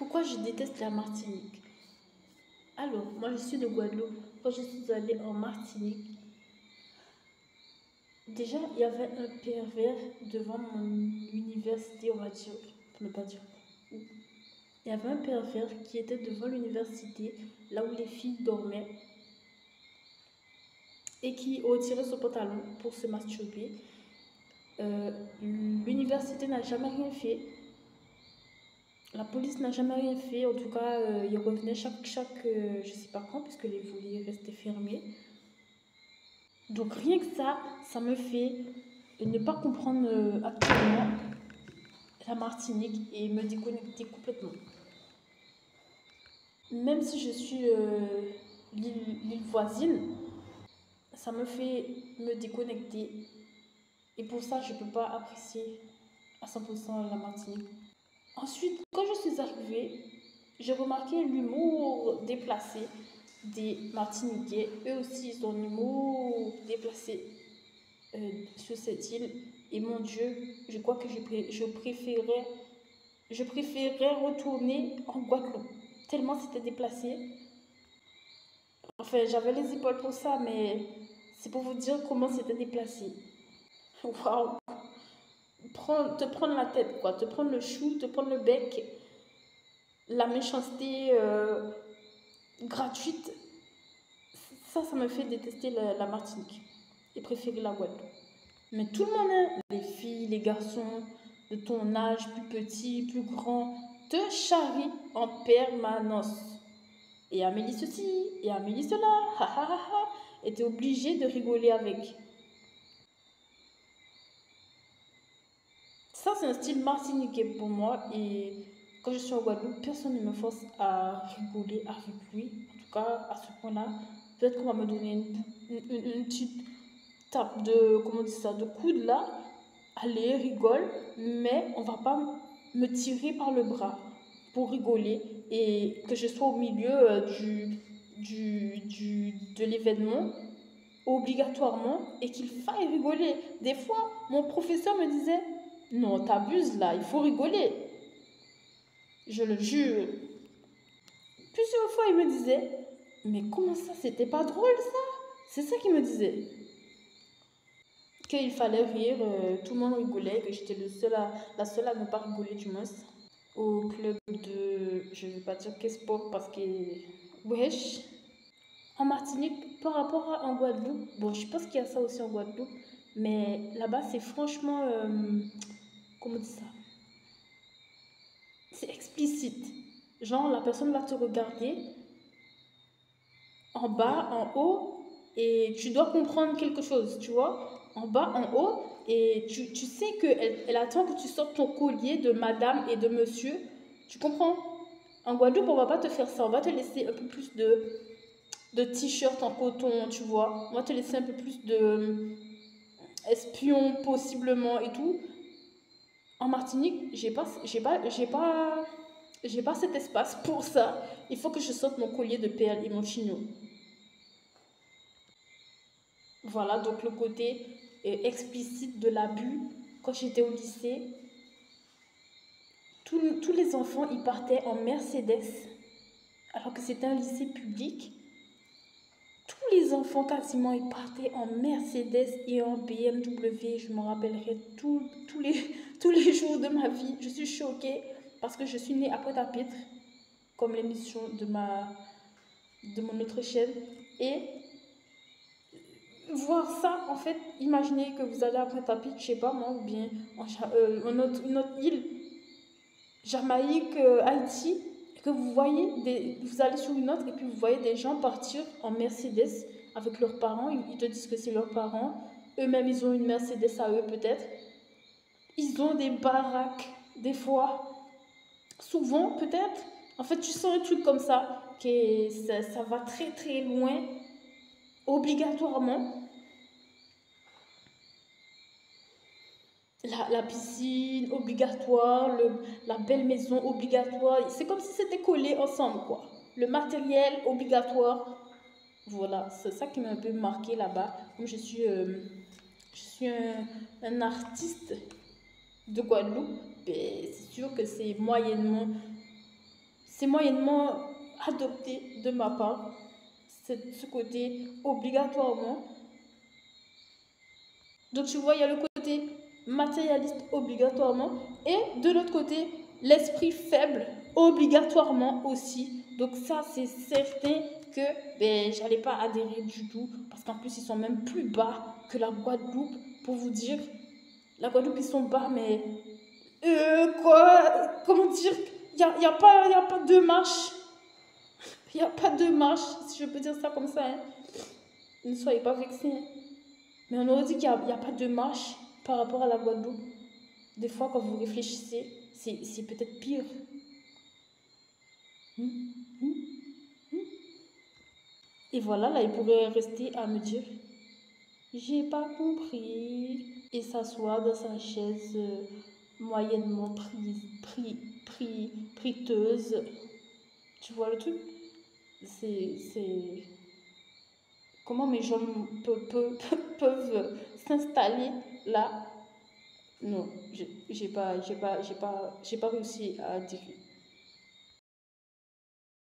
Pourquoi je déteste la Martinique? Alors, moi je suis de Guadeloupe. Quand je suis allée en Martinique, déjà il y avait un pervers devant mon université, on va dire, pour ne pas dire où. Il y avait un pervers qui était devant l'université, là où les filles dormaient, et qui retirait son pantalon pour se masturber. L'université n'a jamais rien fait. La police n'a jamais rien fait. En tout cas, il revenait chaque je sais pas quand, puisque les volets restaient fermés. Donc rien que ça me fait ne pas comprendre actuellement la Martinique et me déconnecter complètement. Même si je suis l'île voisine, ça me fait me déconnecter. Et pour ça, je ne peux pas apprécier à 100% la Martinique. Ensuite, quand je suis arrivée, j'ai remarqué l'humour déplacé des Martiniquais. Eux aussi, ils ont un humour déplacé sur cette île. Et mon Dieu, je crois que je préférais retourner en Guadeloupe. Tellement c'était déplacé. Enfin, j'avais les épaules pour ça, mais c'est pour vous dire comment c'était déplacé. Waouh! Te prendre la tête, quoi. Te prendre le chou, te prendre le bec. La méchanceté gratuite. Ça me fait détester la Martinique. Et préférer la Guadeloupe. Mais tout le monde, hein, les filles, les garçons de ton âge, plus petits, plus grands, te charrient en permanence. Et Amélie ceci, et Amélie cela, ha ha ha ha. Et t'es obligé de rigoler avec. Ça, c'est un style martiniquais pour moi. Et quand je suis en Guadeloupe, personne ne me force à rigoler avec lui. En tout cas, à ce point-là, peut-être qu'on va me donner une petite tape de, comment on dit ça, de coude là. Allez, rigole, mais on va pas me tirer par le bras pour rigoler et que je sois au milieu de l'événement obligatoirement et qu'il faille rigoler. Des fois, mon professeur me disait, non, t'abuses là, il faut rigoler. Je le jure. Plusieurs fois, il me disait, mais comment ça, c'était pas drôle ça? C'est ça qu'il me disait. Qu'il fallait rire, tout le monde rigolait, que j'étais la seule à ne pas rigoler du moins. Au club de, je ne vais pas dire quel sport parce que, wesh, en Martinique, par rapport à en Guadeloupe, bon, je pense qu'il y a ça aussi en Guadeloupe, mais là-bas, c'est franchement, comment on dit ça? C'est explicite. Genre, la personne va te regarder en bas, en haut, et tu dois comprendre quelque chose, tu vois? En bas, en haut, et tu sais qu'elle attend que tu sortes ton collier de madame et de monsieur. Tu comprends? En Guadeloupe, on va pas te faire ça. On va te laisser un peu plus de t-shirt en coton, tu vois. On va te laisser un peu plus de espion possiblement et tout. En Martinique, j'ai pas cet espace pour ça. Il faut que je sorte mon collier de perles et mon chignon. Voilà, donc le côté explicite de l'abus. Quand j'étais au lycée, tous les enfants, ils partaient en Mercedes, alors que c'était un lycée public. Tous les enfants, quasiment, ils partaient en Mercedes et en BMW. Je me rappellerai tous les jours de ma vie. Je suis choquée parce que je suis née à Pointe-à-Pitre, comme l'émission de mon autre chaîne. Et voir ça, en fait, imaginez que vous allez à Pointe-à-Pitre, je sais pas moi, ou bien une autre île, Jamaïque, Haïti, et que vous voyez, vous allez sur une autre et puis vous voyez des gens partir en Mercedes avec leurs parents, ils te disent que c'est leurs parents, eux-mêmes ils ont une Mercedes à eux peut-être, ils ont des baraques, des fois, souvent peut-être, en fait tu sens un truc comme ça, que ça va très très loin, obligatoirement. La piscine obligatoire, la belle maison obligatoire. C'est comme si c'était collé ensemble, quoi. Le matériel obligatoire. Voilà, c'est ça qui m'a un peu marqué là-bas. Comme je suis un artiste de Guadeloupe, ben, c'est sûr que c'est moyennement c'est moyennement adopté de ma part, ce côté obligatoirement. Donc tu vois, il y a le côté matérialiste obligatoirement et de l'autre côté, l'esprit faible obligatoirement aussi. Donc ça, c'est certain que ben, j'allais pas adhérer du tout parce qu'en plus, ils sont même plus bas que la Guadeloupe pour vous dire. La Guadeloupe, ils sont bas, mais quoi? Comment dire? Y a pas de marche. Il n'y a pas de marche, si je peux dire ça comme ça. Hein. Ne soyez pas vexés. Hein. Mais on aurait dit qu'il n'y a pas de marche par rapport à la Guadeloupe. Des fois, quand vous réfléchissez, c'est peut-être pire. Et voilà, là, il pourrait rester à me dire, j'ai pas compris. Et s'asseoir dans sa chaise moyennement priteuse. Tu vois le truc? C'est... Comment mes jambes peuvent s'installer là? Non, j'ai pas réussi à dire.